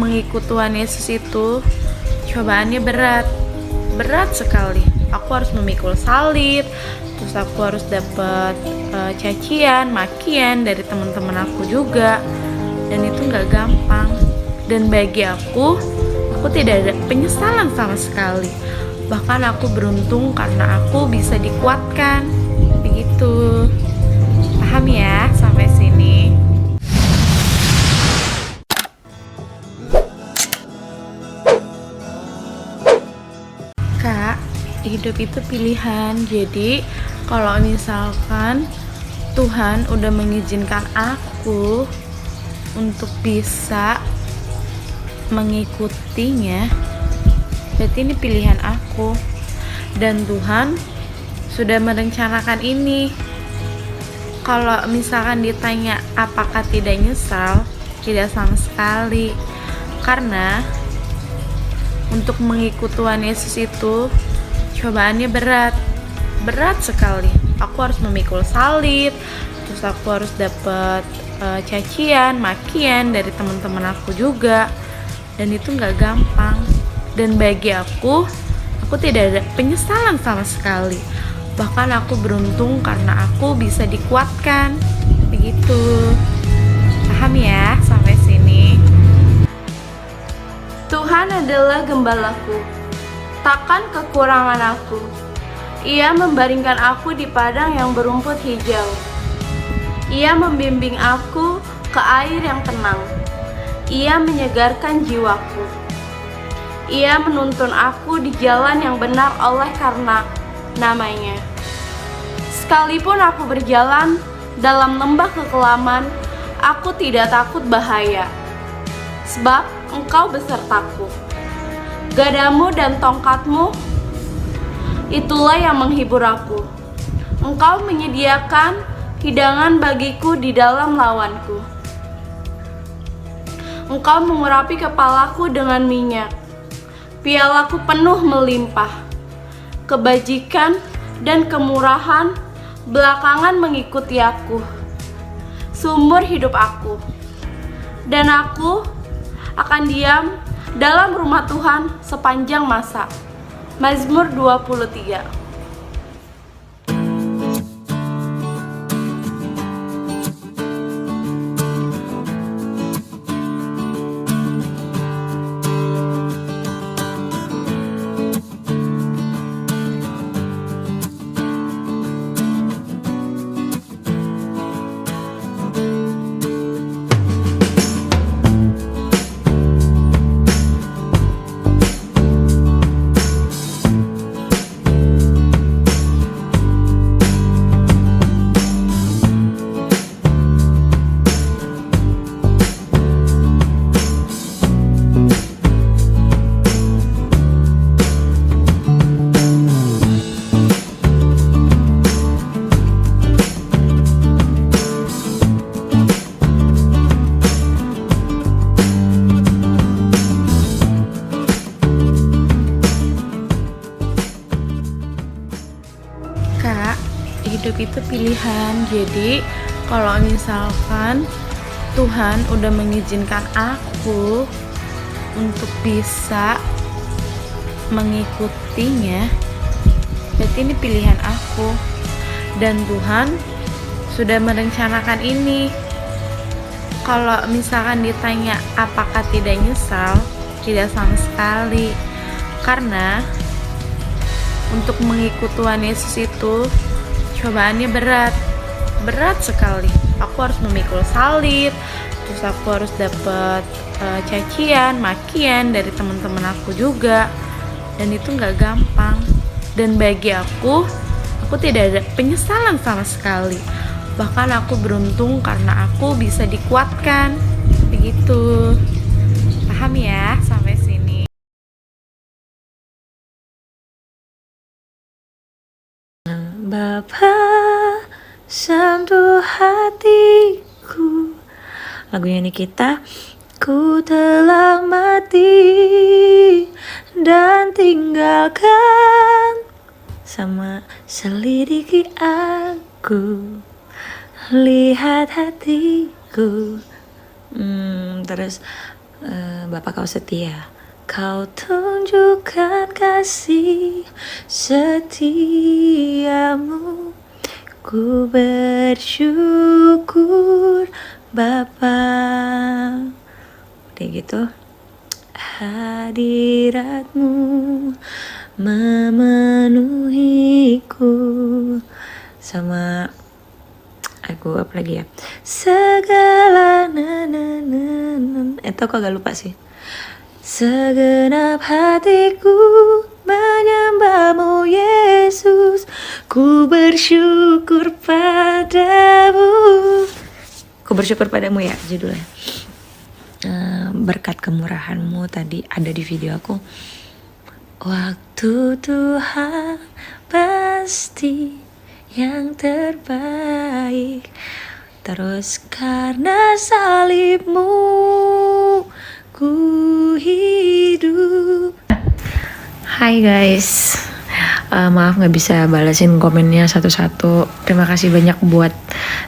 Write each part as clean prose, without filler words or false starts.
mengikut Tuhan Yesus itu cobaannya berat sekali. Aku harus memikul salib, terus aku harus dapat cacian, makian dari teman-teman aku juga, dan itu nggak gampang. Dan bagi aku tidak ada penyesalan sama sekali. Bahkan aku beruntung karena aku bisa dikuatkan. Begitu. Paham ya sampai sini? Kak, hidup itu pilihan. Jadi kalau misalkan Tuhan udah mengizinkan aku untuk bisa mengikutinya, berarti ini pilihan aku. Dan Tuhan sudah merencanakan ini. Kalau misalkan ditanya apakah tidak nyesal, tidak sama sekali. Karena untuk mengikut Tuhan Yesus itu cobaannya berat sekali. Aku harus memikul salib, terus aku harus dapat cacian, makian dari teman-teman aku juga, dan itu nggak gampang. Dan bagi aku tidak ada penyesalan sama sekali. Bahkan aku beruntung karena aku bisa dikuatkan. Begitu. Paham ya sampai sini? Tuhan adalah gembalaku, takkan kekurangan aku. Ia membaringkan aku di padang yang berumput hijau. Ia membimbing aku ke air yang tenang. Ia menyegarkan jiwaku. Ia menuntun aku di jalan yang benar oleh karena namanya. Sekalipun aku berjalan dalam lembah kekelaman, aku tidak takut bahaya, sebab Engkau besertaku. Gadamu dan tongkatmu, itulah yang menghibur aku. Engkau menyediakan hidangan bagiku di dalam lawanku. Engkau mengurapi kepalaku dengan minyak. Pialaku penuh melimpah. Kebajikan dan kemurahan belakangan mengikuti aku, sumber hidup aku. Dan aku akan diam dalam rumah Tuhan sepanjang masa. Mazmur 23. Kak, hidup itu pilihan. Jadi kalau misalkan Tuhan udah mengizinkan aku untuk bisa mengikutinya, berarti ini pilihan aku. Dan Tuhan sudah merencanakan ini. Kalau misalkan ditanya apakah tidak nyesal, tidak sama sekali. Karena untuk mengikut Tuhan Yesus itu cobaannya berat sekali. Aku harus memikul salib, terus aku harus dapat cacian, makian dari teman-teman aku juga, dan itu nggak gampang. Dan bagi aku tidak ada penyesalan sama sekali. Bahkan aku beruntung karena aku bisa dikuatkan. Begitu. Paham ya sampai sini? Bapa, sentuh hatiku. Lagunya Nikita. Ku telah mati dan tinggalkan, sama selidiki aku, lihat hatiku. Terus Bapa kau setia, kau tunjukkan kasih setiamu. Ku bersyukur Bapa. Udah gitu, hadiratmu memenuhiku. Sama aku apa lagi ya, segala itu aku agak lupa sih. Segenap hatiku menyembahmu Yesus, ku bersyukur padamu. Ku bersyukur padamu ya judulnya. Berkat kemurahanmu tadi ada di video aku. Waktu Tuhan pasti yang terbaik, terus karena salibmu ku hidup. Hai guys, maaf gak bisa balasin komennya satu-satu. Terima kasih banyak buat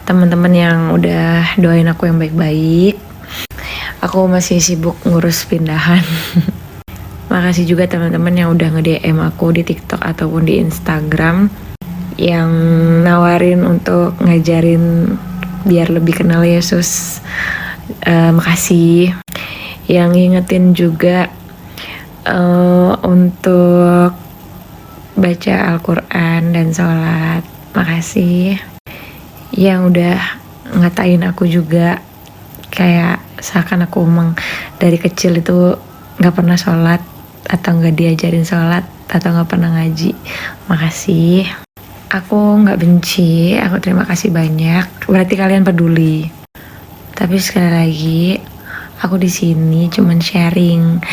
teman-teman yang udah doain aku yang baik-baik. Aku masih sibuk ngurus pindahan. Makasih juga teman-teman yang udah nge-DM aku di TikTok ataupun di Instagram, yang nawarin untuk ngajarin biar lebih kenal Yesus. Makasih. Yang ngingetin juga untuk baca Al-Quran dan sholat. Makasih. Yang udah ngatain aku juga, kayak seakan aku emang dari kecil itu gak pernah sholat, atau gak diajarin sholat, atau gak pernah ngaji. Makasih. Aku gak benci, aku terima kasih banyak. Berarti kalian peduli. Tapi sekali lagi, aku di sini cuman sharing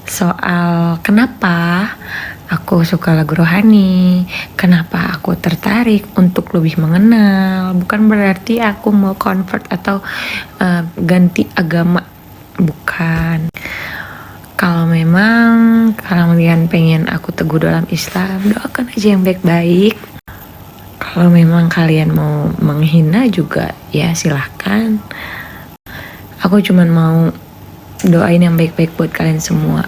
soal kenapa aku suka lagu rohani, kenapa aku tertarik untuk lebih mengenal. Bukan berarti aku mau convert atau ganti agama, bukan. Kalau memang kalian pengen aku teguh dalam Islam, doakan aja yang baik-baik. Kalau memang kalian mau menghina juga, ya silahkan. Aku cuman mau doain yang baik-baik buat kalian semua.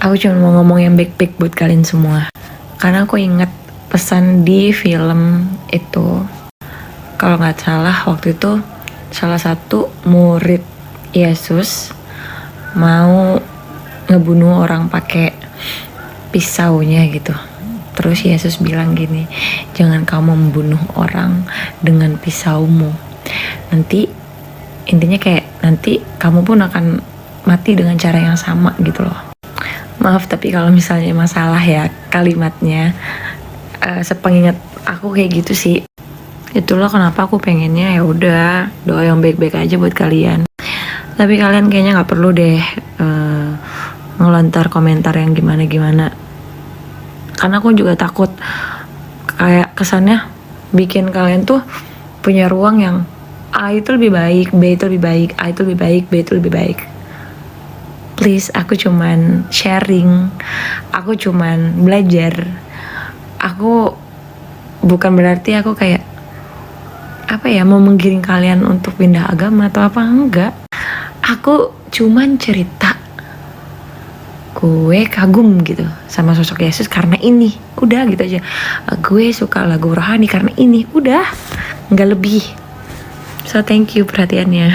Aku cuma mau ngomong yang baik-baik buat kalian semua. Karena aku ingat pesan di film itu. Kalau nggak salah waktu itu salah satu murid Yesus mau ngebunuh orang pakai pisaunya gitu. Terus Yesus bilang gini, jangan kamu membunuh orang dengan pisaumu. Nanti intinya kayak nanti kamu pun akan mati dengan cara yang sama gitu loh. Maaf tapi kalau misalnya masalah ya kalimatnya, sepengingat aku kayak gitu sih. Itulah kenapa aku pengennya ya udah doa yang baik-baik aja buat kalian. Tapi kalian kayaknya nggak perlu deh ngelontar komentar yang gimana-gimana. Karena aku juga takut kayak kesannya bikin kalian tuh punya ruang yang A itu lebih baik, B itu lebih baik, A itu lebih baik, B itu lebih baik. Please, aku cuman sharing, aku cuman belajar. Aku bukan berarti aku kayak apa ya, mau menggiring kalian untuk pindah agama atau apa, enggak. Aku cuman cerita gue kagum gitu sama sosok Yesus karena ini, udah gitu aja. Gue suka lagu rohani karena ini, udah, nggak lebih. So thank you perhatiannya.